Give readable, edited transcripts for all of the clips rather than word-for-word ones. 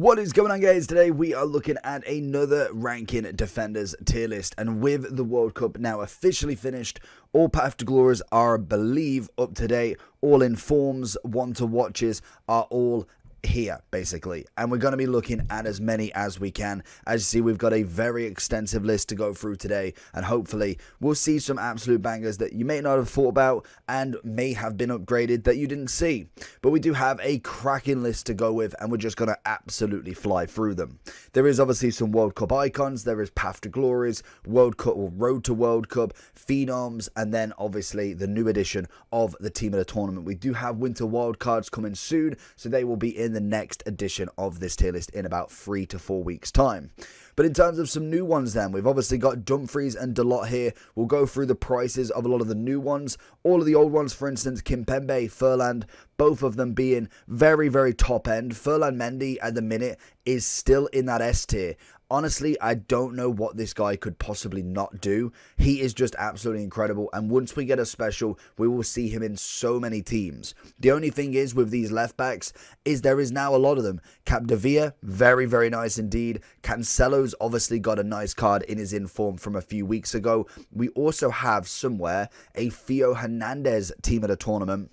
What is going on, guys? Today we are looking at another ranking defenders tier list, and with the World Cup now officially finished, all path to glories are, I believe, up to date. All informs, want to watches are all here basically, and we're going to be looking at as many as we can. As you see, we've got a very extensive list to go through today, and hopefully we'll see some absolute bangers that you may not have thought about and may have been upgraded that you didn't see. But we do have a cracking list to go with, and we're just going to absolutely fly through them. There is obviously some World Cup icons, there is path to glories, World Cup or road to World Cup, phenoms, and then obviously the new edition of the team of the tournament. We do have winter wildcards coming soon, so they will be in the next edition of this tier list in about 3 to 4 weeks time. But in terms of some new ones, then we've obviously got Dumfries and Dalot here. We'll go through the prices of a lot of the new ones, all of the old ones, for instance Kimpembe, Furland, both of them being very top end. Furland Mendy at the minute is still in that S tier. Honestly, I don't know what this guy could possibly not do. He is just absolutely incredible, and once we get a special, we will see him in so many teams. The only thing is with these left backs is there is now a lot of them. Capdevia, very nice indeed. Cancelo's obviously got a nice card in his inform from a few weeks ago. We also have somewhere a Theo Hernandez team at a tournament.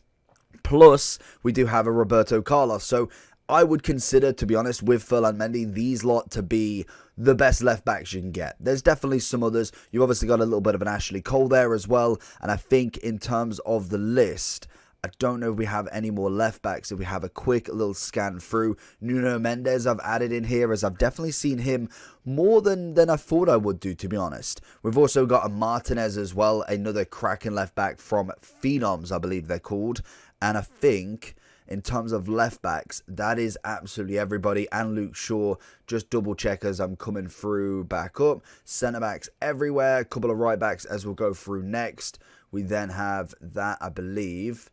Plus, we do have a Roberto Carlos. So I would consider, to be honest, with Furlan Mendy, these lot to be the best left backs you can get. There's definitely some others. You've obviously got a little bit of an Ashley Cole there as well. And I think in terms of the list, I don't know if we have any more left backs. If we have a quick little scan through, Nuno Mendes I've added in here, as I've definitely seen him more than I thought I would do, to be honest. We've also got a Martinez as well, another cracking left back from Phenoms, I believe they're called. And I think in terms of left backs, that is absolutely everybody. And Luke Shaw, just double check as I'm coming through back up. Centre backs everywhere, a couple of right backs as we'll go through next. We then have that, I believe,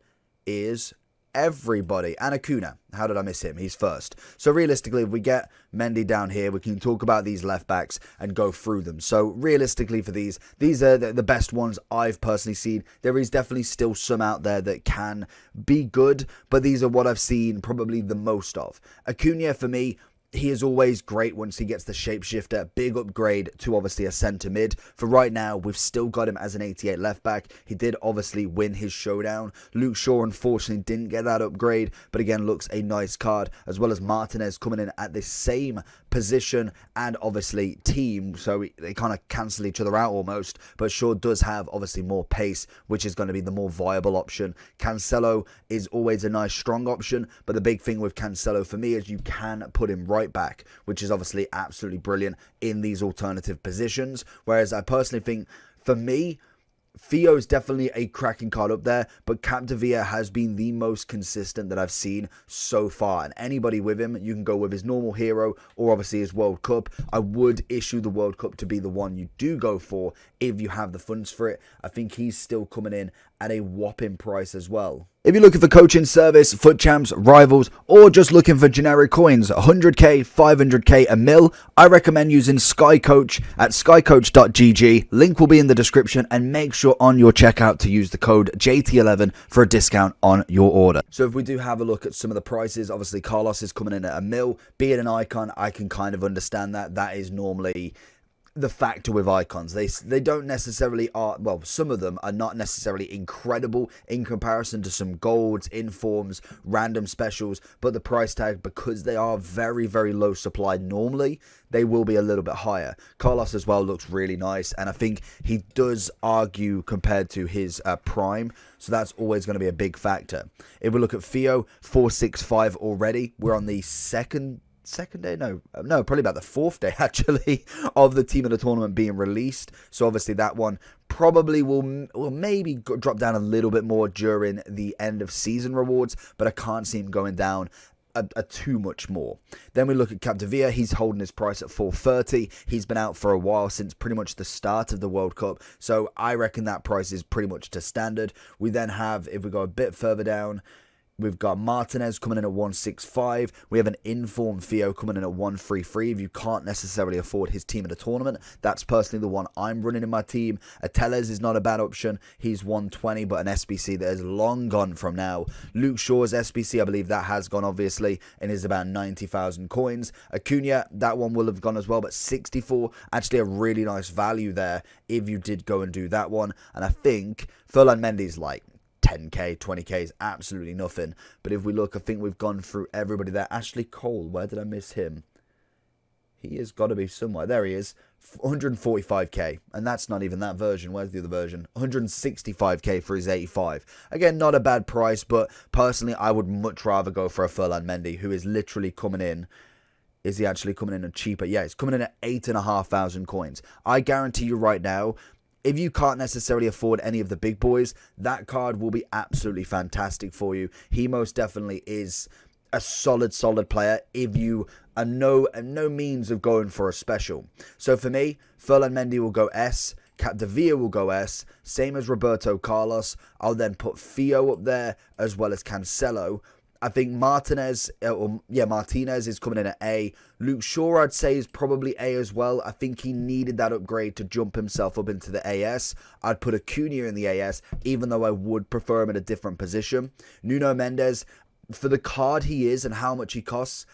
is everybody. And Acuna, how did I miss him? He's first. So realistically, if we get Mendy down here, we can talk about these left backs and go through them. So realistically for these are the best ones I've personally seen. There is definitely still some out there that can be good, but these are what I've seen probably the most of. Acuna, for me, he is always great once he gets the shapeshifter. Big upgrade to obviously a centre mid. For right now, we've still got him as an 88 left back. He did obviously win his showdown. Luke Shaw unfortunately didn't get that upgrade, but again looks a nice card, as well as Martinez coming in at the same position and obviously team, so they kind of cancel each other out almost. But Shaw does have obviously more pace, which is going to be the more viable option. Cancelo is always a nice strong option, but the big thing with Cancelo for me is you can put him right back, which is obviously absolutely brilliant in these alternative positions. Whereas I personally think, for me, Theo is definitely a cracking card up there, but Capdevia has been the most consistent that I've seen so far. And anybody with him, you can go with his normal hero or obviously his World Cup. I would issue the World Cup to be the one you do go for if you have the funds for it. I think he's still coming in at a whopping price as well. If you're looking for coaching service, foot champs, rivals, or just looking for generic coins, 100k, 500k, a mil, I recommend using Sky Coach at skycoach.gg. Link will be in the description, and make sure on your checkout to use the code JT11 for a discount on your order. So if we do have a look at some of the prices, obviously Carlos is coming in at a mil. Being an icon, I can kind of understand that. That is normally the factor with icons. They don't necessarily are, well, some of them are not necessarily incredible in comparison to some golds, informs, random specials, but the price tag, because they are very low supply normally, they will be a little bit higher. Carlos as well looks really nice, and I think he does argue compared to his prime, so that's always going to be a big factor. If we look at Theo, 465 already. We're on the second day, no, probably about the 4th day actually of the team of the tournament being released. So obviously that one probably will maybe drop down a little bit more during the end of season rewards, but I can't see him going down a too much more. Then we look at Capdevia. He's holding his price at 430. He's been out for a while, since pretty much the start of the World Cup, so I reckon that price is pretty much to standard. We then have, if we go a bit further down, We've got Martinez coming in at 165. We have an informed Theo coming in at 133. If you can't necessarily afford his team in a tournament, that's personally the one I'm running in my team. Ateles is not a bad option. He's 120, but an SBC that is long gone from now. Luke Shaw's SBC, I believe that has gone, obviously, and is about 90,000 coins. Acuna, that one will have gone as well, but 64. Actually, a really nice value there if you did go and do that one. And I think Ferland Mendy's like 10k, 20k is absolutely nothing. But if we look, I think we've gone through everybody there. Ashley Cole, where did I miss him? He has got to be somewhere. There he is. 145k. And that's not even that version. Where's the other version? 165k for his 85. Again, not a bad price, but personally, I would much rather go for a Ferland Mendy, who is literally coming in. Is he actually coming in cheaper? Yeah, he's coming in at 8,500 coins. I guarantee you right now, if you can't necessarily afford any of the big boys, that card will be absolutely fantastic for you. He most definitely is a solid player if you are no means of going for a special. So for me, Ferland Mendy will go S. Capdevia will go S. Same as Roberto Carlos. I'll then put Theo up there as well as Cancelo. I think Martinez is coming in at A. Luke Shaw, I'd say, is probably A as well. I think he needed that upgrade to jump himself up into the AS. I'd put Acuna in the AS, even though I would prefer him in a different position. Nuno Mendes, for the card he is and how much he costs,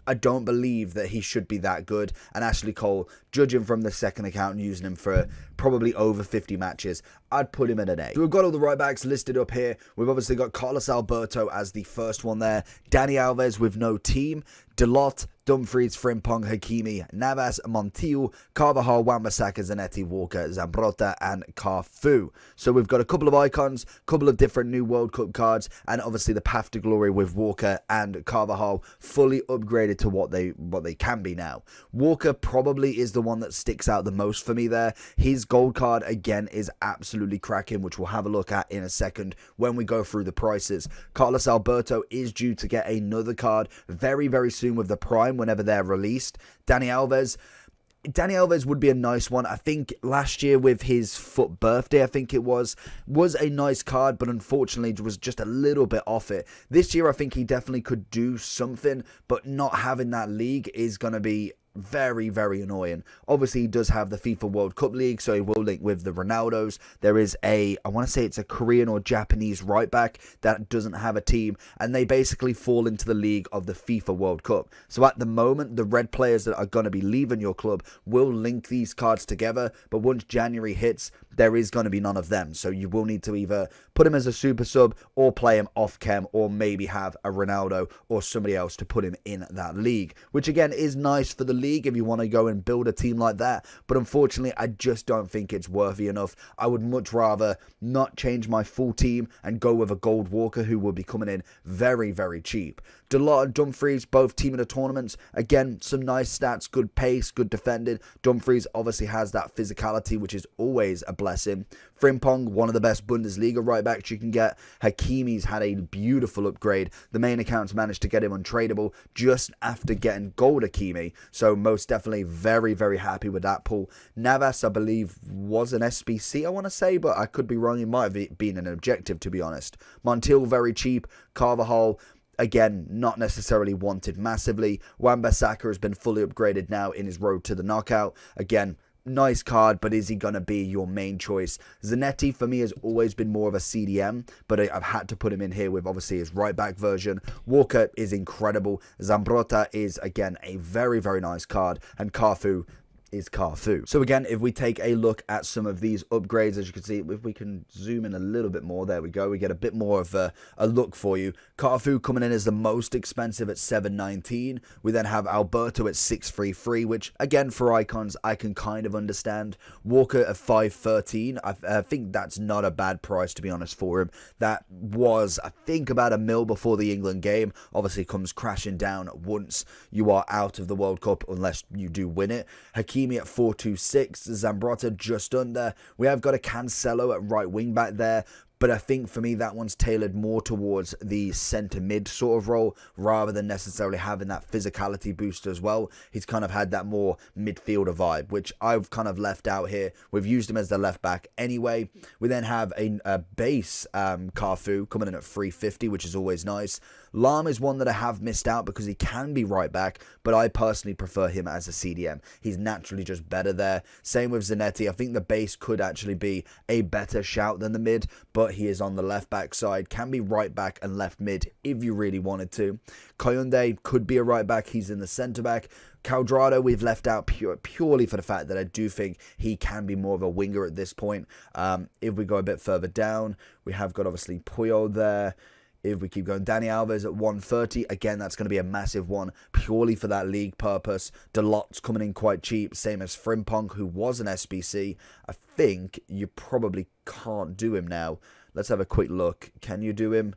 I don't believe that he should be that good. And Ashley Cole, judging from the second account and using him for probably over 50 matches, I'd put him in an A. So we've got all the right backs listed up here. We've obviously got Carlos Alberto as the first one there. Dani Alves with no team. Delot, Dumfries, Frimpong, Hakimi, Navas, Montiel, Carvajal, Wan-Bissaka, Zanetti, Walker, Zambrotta, and Cafu. So we've got a couple of icons, couple of different new World Cup cards, and obviously the path to glory with Walker and Carvajal fully upgraded to what they can be now. Walker probably is the one that sticks out the most for me there. His gold card, again, is absolutely cracking, which we'll have a look at in a second when we go through the prices. Carlos Alberto is due to get another card very, very soon with the Prime whenever they're released. Dani Alves would be a nice one. I think last year with his foot birthday, I think it was a nice card, but unfortunately was just a little bit off it. This year, I think he definitely could do something, but not having that league is going to be very, very annoying. Obviously, he does have the FIFA World Cup League, so he will link with the Ronaldos. There is I want to say it's a Korean or Japanese right back that doesn't have a team, and they basically fall into the league of the FIFA World Cup. So at the moment, the red players that are going to be leaving your club will link these cards together, but once January hits, there is going to be none of them. So you will need to either put him as a super sub or play him off chem, or maybe have a Ronaldo or somebody else to put him in that league, which again is nice for the league if you want to go and build a team like that. But unfortunately, I just don't think it's worthy enough. I would much rather not change my full team and go with a gold Walker who will be coming in very, very cheap. Delot and Dumfries, both team in the tournaments. Again, some nice stats, good pace, good defending. Dumfries obviously has that physicality, which is always a blessing. Frimpong, one of the best Bundesliga right backs you can get. Hakimi's had a beautiful upgrade. The main accounts managed to get him untradeable just after getting gold Hakimi. So most definitely very, very happy with that pull. Navas, I believe, was an SBC, I want to say, but I could be wrong. It might have been an objective, to be honest. Montiel, very cheap. Carvajal, again, not necessarily wanted massively. Wan-Bissaka has been fully upgraded now in his road to the knockout. Again, nice card, but is he going to be your main choice? Zanetti, for me, has always been more of a CDM, but I've had to put him in here with, obviously, his right-back version. Walker is incredible. Zambrotta is, again, a very, very nice card. And Cafu is Cafu. So again, if we take a look at some of these upgrades, as you can see, if we can zoom in a little bit more, there we go, we get a bit more of a look for you. Cafu coming in as the most expensive at 719. We then have Alberto at 633, which again, for icons, I can kind of understand. Walker at 513. I think that's not a bad price, to be honest, for him. That was, I think, about $1 million before the England game. Obviously comes crashing down once you are out of the World Cup, unless you do win it. Hakimi at 426, Zambrotta just under. We have got a Cancelo at right wing back there. but I think for me that one's tailored more towards the centre mid sort of role rather than necessarily having that physicality boost as well. He's kind of had that more midfielder vibe, which I've kind of left out here. We've used him as the left back anyway. We then have a base Cafu coming in at 350, which is always nice. Lam is one that I have missed out because he can be right back, but I personally prefer him as a CDM. He's naturally just better there. Same with Zanetti. I think the base could actually be a better shout than the mid, but he is on the left back side. Can be right back and left mid if you really wanted to. Koyunde could be a right back. He's in the centre back. Caldrado we've left out purely for the fact that I do think he can be more of a winger at this point. If we go a bit further down, we have got obviously Puyol there. If we keep going, Dani Alves at 130. Again, that's going to be a massive one purely for that league purpose. Delot's coming in quite cheap. Same as Frimpong, who was an SBC. I think you probably can't do him now. Let's have a quick look. Can you do him?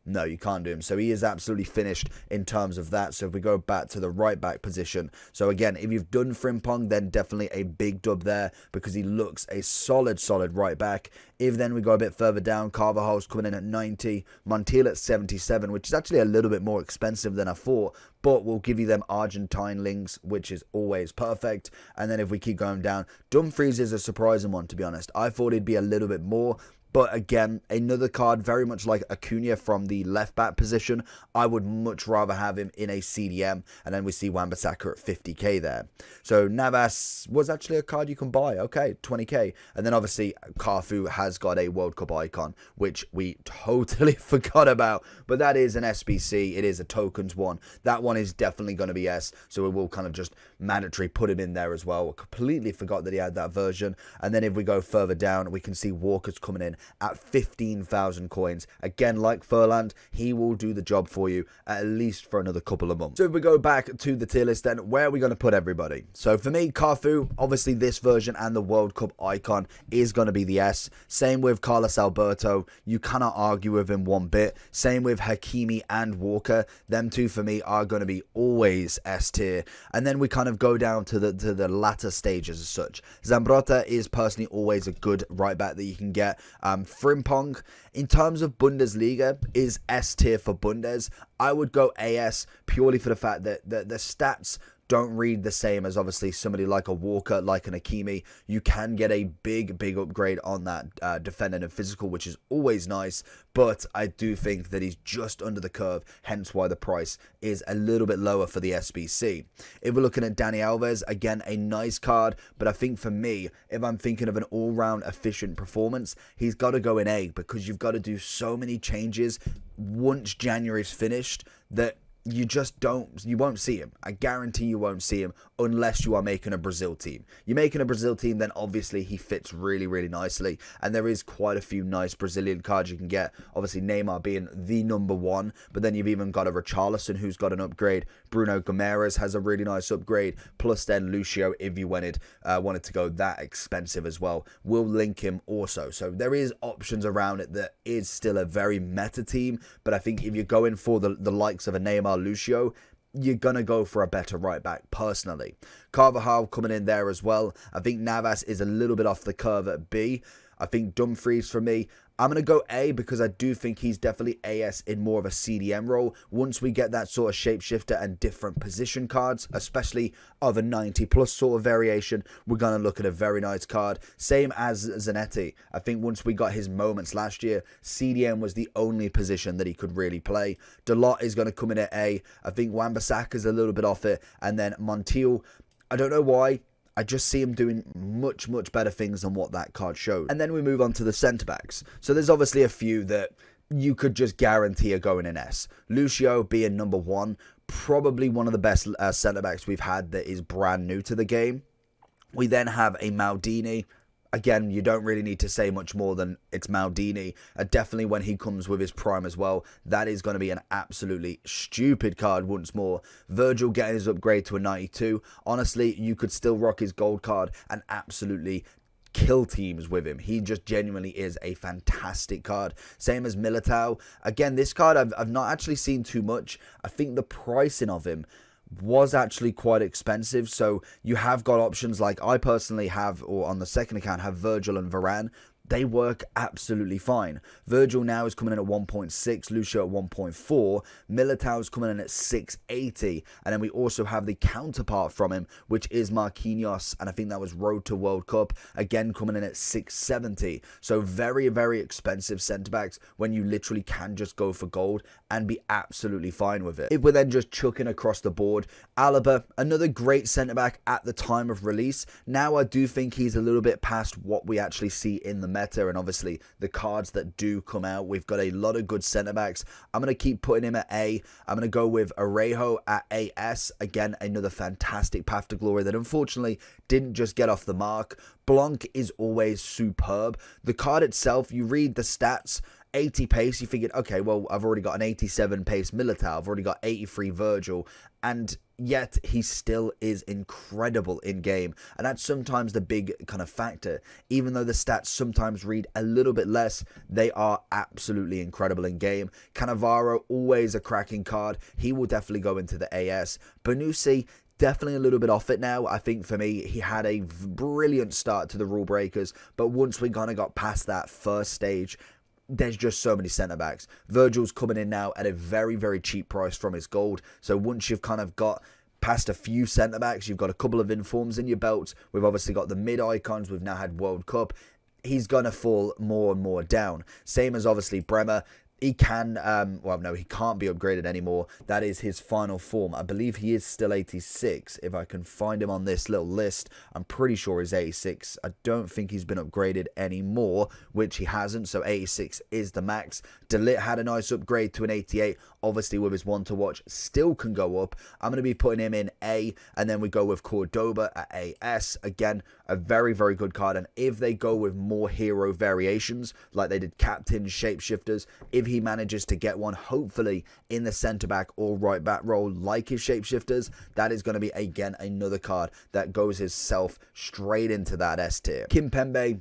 No, you can't do him. So he is absolutely finished in terms of that. So if we go back to the right back position. So again, if you've done Frimpong, then definitely a big dub there because he looks a solid right back. If then we go a bit further down, Carvajal's coming in at 90. Montiel at 77, which is actually a little bit more expensive than I thought. But we'll give you them Argentine links, which is always perfect. And then if we keep going down, Dumfries is a surprising one, to be honest. I thought he'd be a little bit more. But again, another card very much like Acuna from the left back position. I would much rather have him in a CDM. And then we see Wan-Bissaka at 50k there. So Navas was actually a card you can buy. Okay, 20k. And then obviously Cafu has got a World Cup icon, which we totally forgot about. But that is an SBC. It is a tokens one. That one is definitely going to be S. So we will kind of just mandatory put him in there as well. Completely forgot that he had that version. And then if we go further down, we can see Walker's coming in at 15,000 coins. Again, like Furland, he will do the job for you at least for another couple of months. So if we go back to the tier list, then where are we going to put everybody? So for me, Cafu, obviously this version and the World Cup icon is going to be the S. Same with Carlos Alberto. You cannot argue with him one bit. Same with Hakimi and Walker. Them two for me are going to be always S tier. And then we kind of go down to the latter stages as such. Zambrotta is personally always a good right back that you can get. Frimpong, in terms of Bundesliga, is S tier for Bundes. I would go AS purely for the fact that the stats don't read the same as obviously somebody like a Walker, like an Hakimi. You can get a big upgrade on that defender and physical, which is always nice. But I do think that he's just under the curve, hence why the price is a little bit lower for the SBC. If we're looking at Dani Alves, again, a nice card. But I think for me, if I'm thinking of an all-round efficient performance, he's got to go in A because you've got to do so many changes once January's finished that you won't see him. I guarantee you won't see him unless you are making a Brazil team. You're making a Brazil team, then obviously he fits really nicely. And there is quite a few nice Brazilian cards you can get. Obviously Neymar being the #1, but then you've even got a Richarlison who's got an upgrade. Bruno Gomes has a really nice upgrade. Plus then Lucio, if you wanted to go that expensive as well. We'll link him also. So there is options around it that is still a very meta team. But I think if you're going for the likes of a Neymar, Lucio, you're going to go for a better right back personally. Carvajal coming in there as well. I think Navas is a little bit off the curve at B. I think Dumfries for me, I'm going to go A because I do think he's definitely AS in more of a CDM role. Once we get that sort of shapeshifter and different position cards, especially of a 90 plus sort of variation, we're going to look at a very nice card. Same as Zanetti. I think once we got his moments last year, CDM was the only position that he could really play. Delot is going to come in at A. I think Wan-Bissaka is a little bit off it. And then Montiel, I don't know why, I just see him doing much better things than what that card showed. And then we move on to the centre-backs. So there's obviously a few that you could just guarantee are going in S. Lucio being #1, probably one of the best centre-backs we've had that is brand new to the game. We then have a Maldini. Again, you don't really need to say much more than it's Maldini. Definitely when he comes with his prime as well, that is going to be an absolutely stupid card once more. Virgil getting his upgrade to a 92. Honestly, you could still rock his gold card and absolutely kill teams with him. He just genuinely is a fantastic card. Same as Militao. Again, this card I've not actually seen too much. I think the pricing of him was actually quite expensive, so you have got options like I personally have, or on the second account have Virgil and Varane. they work absolutely fine. Virgil now is coming in at 1.6, Lucio at 1.4, Militao is coming in at 680, and then we also have the counterpart from him, which is Marquinhos, and I think that was Road to World Cup, again coming in at 670. So very, very expensive centre-backs when you literally can just go for gold and be absolutely fine with it. If we're then just chucking across the board, Alaba, another great centre-back at the time of release. Now I do think he's a little bit past what we actually see in the meta, and obviously the cards that do come out. We've got a lot of good centre-backs. I'm going to keep putting him at A. I'm going to go with Arejo at AS. Again, another fantastic path to glory that unfortunately didn't just get off the mark. Blanc is always superb. The card itself, you read the stats, 80 pace, you figured, okay, well, I've already got an 87 pace Militao, I've already got 83 Virgil, and yet he still is incredible in game, and that's sometimes the big kind of factor. Even though the stats sometimes read a little bit less, they are absolutely incredible in game. Cannavaro, always a cracking card, he will definitely go into the AS. Bonucci, definitely a little bit off it now. I think for me, he had a brilliant start to the rule breakers, but once we kind of got past that first stage, there's just so many centre-backs. Virgil's coming in now at a very, very cheap price from his gold. So once you've kind of got past a few centre-backs, you've got a couple of informs in your belts. We've obviously got the mid-icons. We've now had World Cup. He's going to fall more and more down. Same as obviously Bremer. He can, well, no, he can't be upgraded anymore. That is his final form. I believe he is still 86. If I can find him on this little list, I'm pretty sure he's 86. I don't think he's been upgraded anymore, which he hasn't. So 86 is the max. Delit had a nice upgrade to an 88. Obviously, with his one to watch, still can go up. I'm going to be putting him in A, and then we go with Cordoba at AS. Again, a very, very good card. And if they go with more hero variations, like they did captains, shapeshifters, if he manages to get one, hopefully in the centre back or right back role like his shapeshifters, that is going to be again another card that goes himself straight into that S tier. Kimpembe,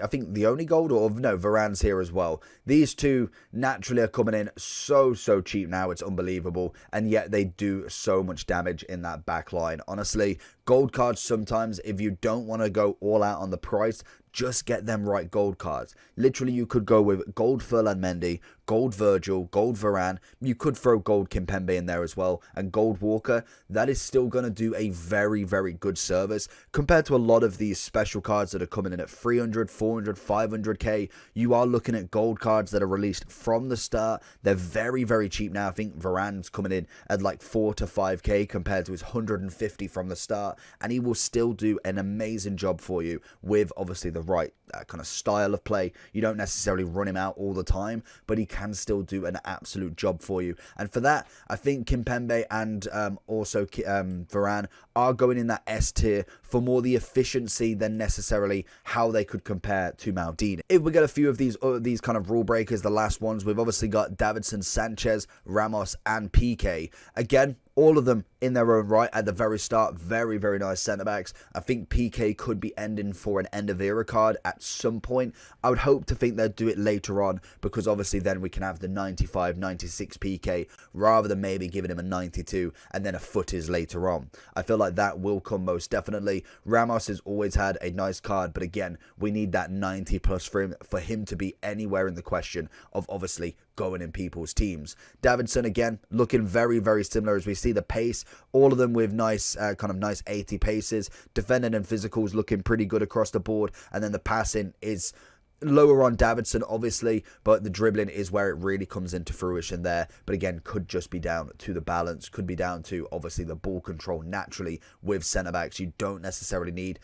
I think the only gold, or no, Varane's here as well. These two naturally are coming in so cheap now, it's unbelievable, and yet they do so much damage in that back line. Honestly, gold cards sometimes, if you don't want to go all out on the price, just get them right gold cards. Literally, you could go with gold Ferland Mendy, gold Virgil, gold Varane. You could throw gold Kimpembe in there as well, and gold Walker. That is still going to do a very, very good service compared to a lot of these special cards that are coming in at 300, 400, 500k. You are looking at gold cards that are released from the start. They're very, very cheap now. I think Varane's coming in at like 4 to 5k compared to his 150 from the start, and he will still do an amazing job for you with obviously the right kind of style of play. You don't necessarily run him out all the time, but he can still do an absolute job for you. And for that, I think Kimpembe and also Varane are going in that S tier for more the efficiency than necessarily how they could compare to Maldini. If we get a few of these kind of rule breakers, the last ones, we've obviously got Davinson, Sanchez, Ramos, and Piqué. Again, all of them in their own right at the very start. Very, very nice centre-backs. I think Piqué could be ending for an end-of-era card at some point. I would hope to think they'll do it later on, because obviously then we can have the 95, 96 Piqué rather than maybe giving him a 92 and then a footies later on. I feel like that will come most definitely. Ramos has always had a nice card, but again, we need that 90 plus for him to be anywhere in the question of obviously going in people's teams. Davinson, again, looking very, very similar as we see the pace. All of them with nice, kind of nice 80 paces. Defending and physicals looking pretty good across the board. And then the passing is lower on Davinson, obviously, but the dribbling is where it really comes into fruition there. But again, could just be down to the balance. Could be down to, obviously, the ball control naturally with centre-backs. You don't necessarily need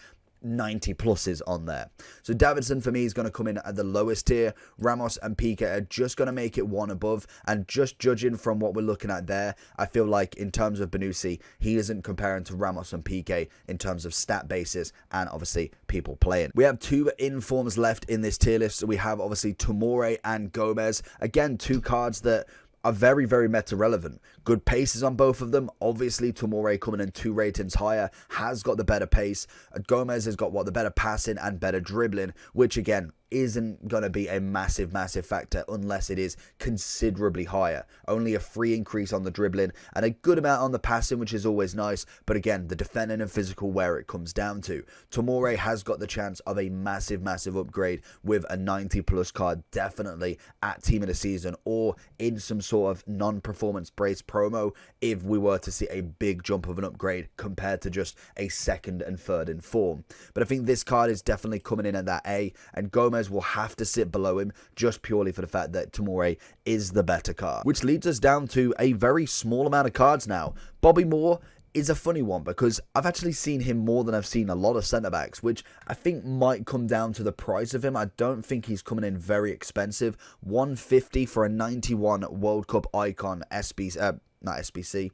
90 pluses on there. So Davinson for me is going to come in at the lowest tier. Ramos and Piqué are just going to make it one above, and just judging from what we're looking at there, I feel like in terms of Bonucci, he isn't comparing to Ramos and Piqué in terms of stat basis and obviously people playing. We have two informs left in this tier list. So we have obviously Tomori and Gomez. Again, two cards that are very, very meta relevant. Good paces on both of them. Obviously, Tomori coming in 2 ratings higher has got the better pace. Gomez has got the better passing and better dribbling, which again, isn't going to be a massive factor unless it is considerably higher. Only a free increase on the dribbling and a good amount on the passing, which is always nice. But again, the defending and physical where it comes down to. Tomori has got the chance of a massive upgrade with a 90 plus card, definitely at Team of the Season or in some sort of non-performance based promo if we were to see a big jump of an upgrade compared to just a second and third in form. But I think this card is definitely coming in at that A, and Gomez will have to sit below him just purely for the fact that Tomori is the better card. Which leads us down to a very small amount of cards now. Bobby Moore is a funny one because I've actually seen him more than I've seen a lot of centre-backs, which I think might come down to the price of him. I don't think he's coming in very expensive. 150 for a 91 World Cup icon not SBC,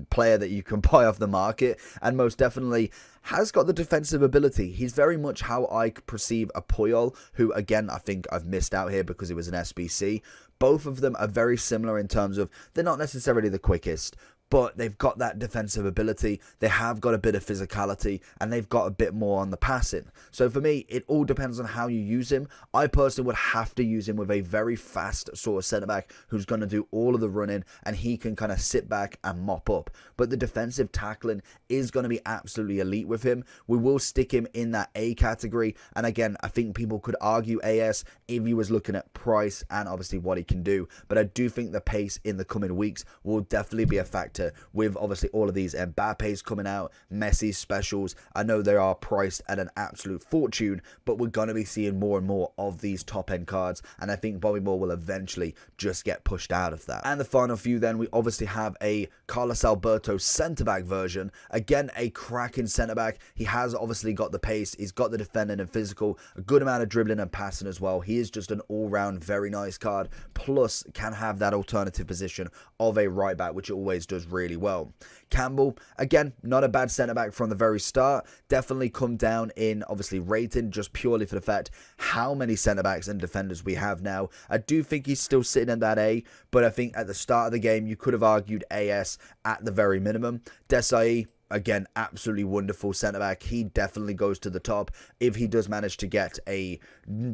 player that you can buy off the market, and most definitely has got the defensive ability. He's very much how I perceive a Puyol, who again, I think I've missed out here because it was an SBC. Both of them are very similar in terms of they're not necessarily the quickest, but they've got that defensive ability, they have got a bit of physicality, and they've got a bit more on the passing. So for me, it all depends on how you use him. I personally would have to use him with a very fast sort of centre-back who's going to do all of the running, and he can kind of sit back and mop up. But the defensive tackling is going to be absolutely elite with him. We will stick him in that A category, and again, I think people could argue AS if he was looking at price and obviously what he can do. But I do think the pace in the coming weeks will definitely be a factor with obviously all of these Mbappe's coming out, Messi's specials. I know they are priced at an absolute fortune, but we're going to be seeing more and more of these top end cards, and I think Bobby Moore will eventually just get pushed out of that. And the final few then, we obviously have a Carlos Alberto centre-back version. Again, a cracking centre-back. He has obviously got the pace, he's got the defending and physical, a good amount of dribbling and passing as well. He is just an all-round very nice card, plus can have that alternative position of a right back, which it always does really well. Campbell, again, not a bad centre-back from the very start. Definitely come down in, obviously, rating just purely for the fact how many centre-backs and defenders we have now. I do think he's still sitting in that A, but I think at the start of the game, you could have argued AS at the very minimum. Desai, again, absolutely wonderful centre-back. He definitely goes to the top if he does manage to get a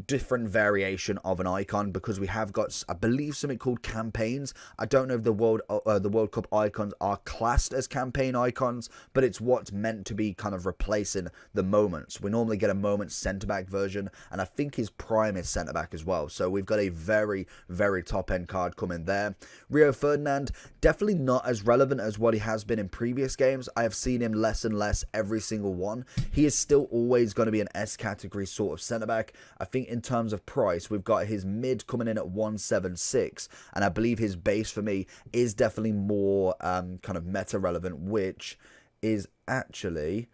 different variation of an icon, because we have got, I believe, something called campaigns. I don't know if the World Cup icons are classed as campaign icons, but it's what's meant to be kind of replacing the moments. We normally get a moments centre-back version, and I think his prime is centre-back as well. So we've got a very top-end card coming there. Rio Ferdinand, definitely not as relevant as what he has been in previous games. I have seen him less and less every single one. He is still always going to be an S category sort of centre-back. I think in terms of price, we've got his mid coming in at 176, and I believe his base for me is definitely more kind of meta relevant, which is actually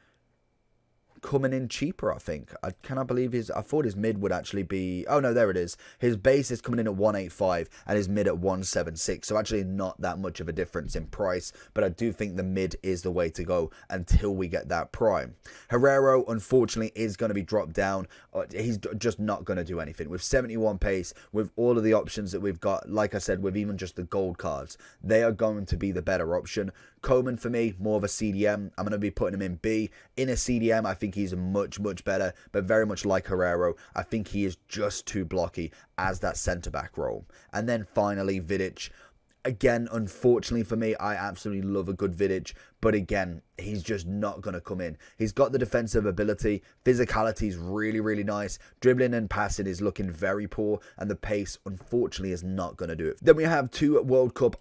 coming in cheaper, I think. I cannot believe I thought his mid would actually be, oh no, there it is. His base is coming in at 185 and his mid at 176, so actually not that much of a difference in price, but I do think the mid is the way to go until we get that prime. Herrero, unfortunately, is going to be dropped down. He's just not going to do anything. With 71 pace, with all of the options that we've got, like I said, with even just the gold cards, they are going to be the better option. Coman, for me, more of a CDM. I'm going to be putting him in B. In a CDM, I think he's much better, but very much like Herrero, I think he is just too blocky as that centre-back role. And then finally, Vidic. Again, unfortunately for me, I absolutely love a good Vidic, but again, he's just not going to come in. He's got the defensive ability, physicality is really nice, dribbling and passing is looking very poor, and the pace, unfortunately, is not going to do it. Then we have two World Cup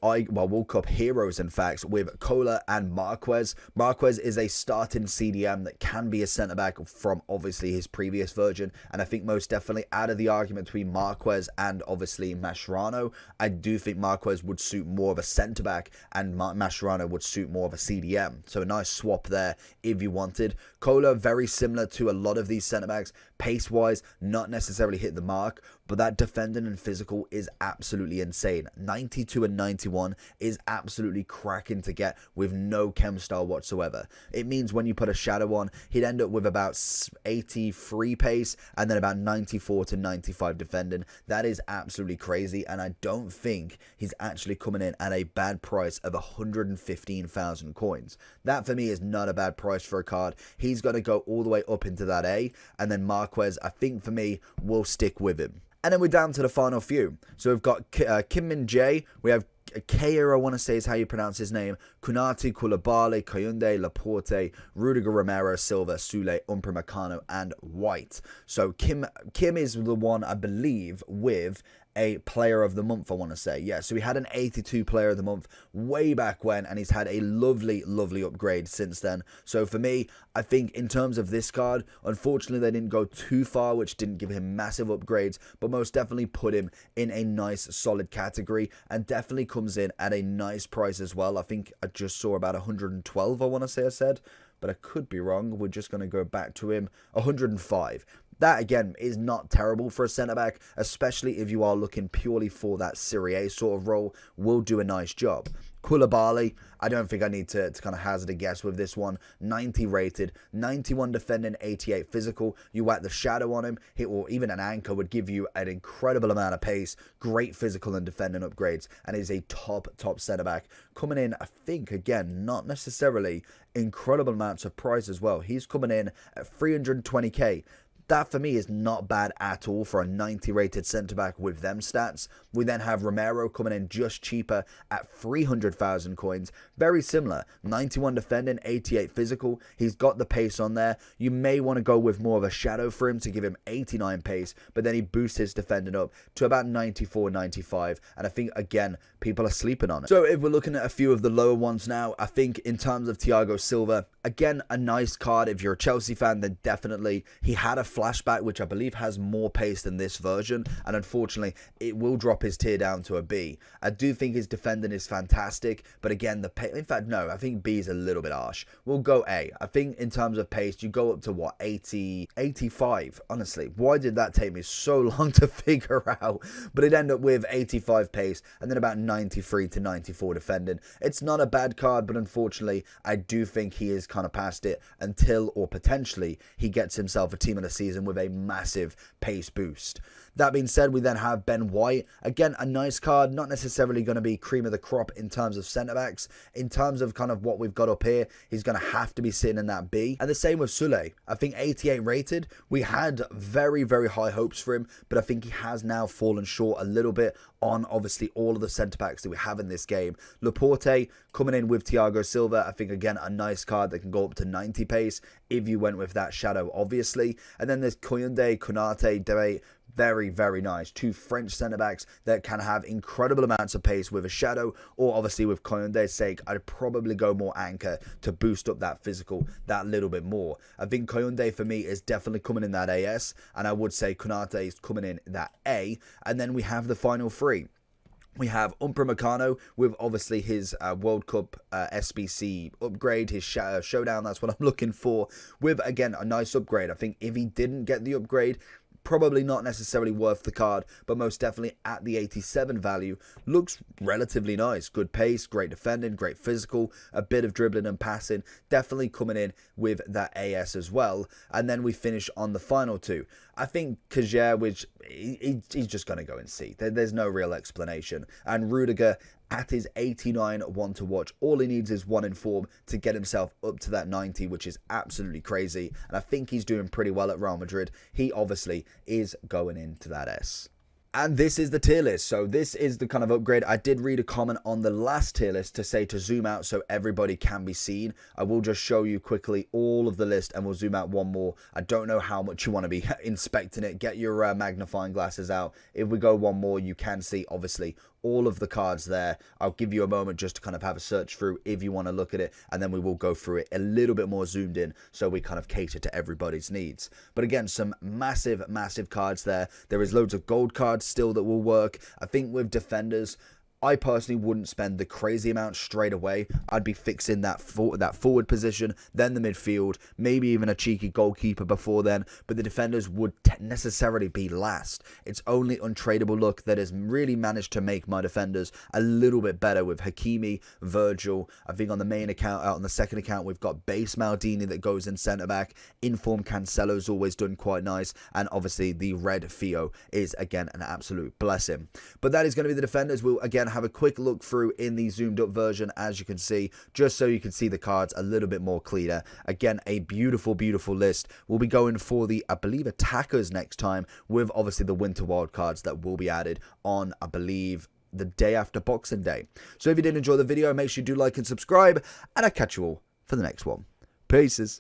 heroes, in fact, with Cola and Marquez. Marquez is a starting CDM that can be a centre-back from, obviously, his previous version, and I think most definitely out of the argument between Marquez and, obviously, Mascherano, I do think Marquez would suit more of a centre-back, and Mascherano would suit more of a CDM. So a nice swap there if you wanted. Cola, very similar to a lot of these centre-backs. Pace-wise, not necessarily hit the mark, but that defending and physical is absolutely insane. 92 and 91 is absolutely cracking to get with no chem style whatsoever. It means when you put a shadow on, he'd end up with about 83 pace and then about 94 to 95 defending. That is absolutely crazy, and I don't think he's actually coming in at a bad price of 115,000 coins. That for me is not a bad price for a card. He's going to go all the way up into that A, and then Marquez, I think for me, will stick with him. And then we're down to the final few. So we've got Kim Min Jae, we have Kair, I want to say is how you pronounce his name, Kunati, Koulibaly, Koyunde, Laporte, Rudiger, Romero, Silva, Sule, Upamecano, and White. So Kim is the one, I believe, with a player of the month, I want to say. Yeah, so he had an 82 player of the month way back when, and he's had a lovely upgrade since then. So for me, I think in terms of this card, unfortunately they didn't go too far, which didn't give him massive upgrades, but most definitely put him in a nice solid category, and definitely comes in at a nice price as well. I think I just saw about 112, I want to say I said, but I could be wrong. We're just going to go back to him. 105. That, again, is not terrible for a centre-back, especially if you are looking purely for that Serie A sort of role. Will do a nice job. Koulibaly, I don't think I need to kind of hazard a guess with this one. 90 rated, 91 defending, 88 physical. You whack the shadow on him, or even an anchor would give you an incredible amount of pace, great physical and defending upgrades, and is a top centre-back. Coming in, I think, again, not necessarily incredible amounts of price as well. He's coming in at 320k. That for me is not bad at all for a 90 rated centre-back with them stats. We then have Romero coming in just cheaper at 300,000 coins. Very similar. 91 defending, 88 physical. He's got the pace on there. You may want to go with more of a shadow for him to give him 89 pace, but then he boosts his defending up to about 94, 95. And I think, again, people are sleeping on it. So if we're looking at a few of the lower ones now, I think in terms of Thiago Silva, again, a nice card. If you're a Chelsea fan, then definitely. He had a flashback, which I believe has more pace than this version, and unfortunately, it will drop his tier down to a B. I do think his defending is fantastic, but again, the pace, in fact, no, I think B is a little bit harsh. We'll go A. I think in terms of pace, you go up to what, 80, 85, honestly. Why did that take me so long to figure out? But it ended up with 85 pace, and then about 93 to 94 defending. It's not a bad card, but unfortunately, I do think he is kind of past it until, or potentially, he gets himself a team of the season with a massive pace boost. That being said, we then have Ben White. Again, a nice card, not necessarily going to be cream of the crop in terms of centre-backs. In terms of kind of what we've got up here, he's going to have to be sitting in that B. And the same with Sule. I think 88 rated. We had very high hopes for him, but I think he has now fallen short a little bit on obviously all of the centre-backs that we have in this game. Laporte coming in with Thiago Silva. I think, again, a nice card that can go up to 90 pace if you went with that shadow, obviously. And then there's Koyunde, Konate, Debate. Very nice. Two French centre-backs that can have incredible amounts of pace with a shadow, or obviously with Koyunde's sake, I'd probably go more anchor to boost up that physical that little bit more. I think Koyunde for me is definitely coming in that AS, and I would say Konate is coming in that A, and then we have the final three. We have Upamecano with obviously his World Cup SBC upgrade, his showdown, that's what I'm looking for, with, again, a nice upgrade. I think if he didn't get the upgrade, probably not necessarily worth the card, but most definitely at the 87 value, looks relatively nice. Good pace, great defending, great physical, a bit of dribbling and passing, definitely coming in with that AS as well. And then we finish on the final two. I think Kajer, which he's just going to go and see. There's no real explanation. And Rudiger, at his 89, one to watch. All he needs is one in form to get himself up to that 90, which is absolutely crazy. And I think he's doing pretty well at Real Madrid. He obviously is going into that S. And this is the tier list. So this is the kind of upgrade. I did read a comment on the last tier list to say to zoom out so everybody can be seen. I will just show you quickly all of the list, and we'll zoom out one more. I don't know how much you want to be inspecting it. Get your magnifying glasses out. If we go one more, you can see obviously all of the cards there. I'll give you a moment just to kind of have a search through if you want to look at it, and then we will go through it a little bit more zoomed in so we kind of cater to everybody's needs. But again, some massive cards there. There is loads of gold cards still that will work. I think with defenders, I personally wouldn't spend the crazy amount straight away. I'd be fixing that forward position, then the midfield, maybe even a cheeky goalkeeper before then, but the defenders would necessarily be last. It's only untradeable luck that has really managed to make my defenders a little bit better with Hakimi, Virgil. I think on the main account, on the second account, we've got base Maldini that goes in centre back. Inform Cancelo's always done quite nice, and obviously the red Theo is again an absolute blessing. But that is going to be the defenders. We'll again have a quick look through in the zoomed up version, as you can see, just so you can see the cards a little bit more cleaner. Again, a beautiful list. We'll be going for the, I believe, attackers next time, with obviously the winter wild cards that will be added on, I believe, the day after Boxing Day. So if you did enjoy the video, make sure you do like and subscribe, and I'll catch you all for the next one. Peace.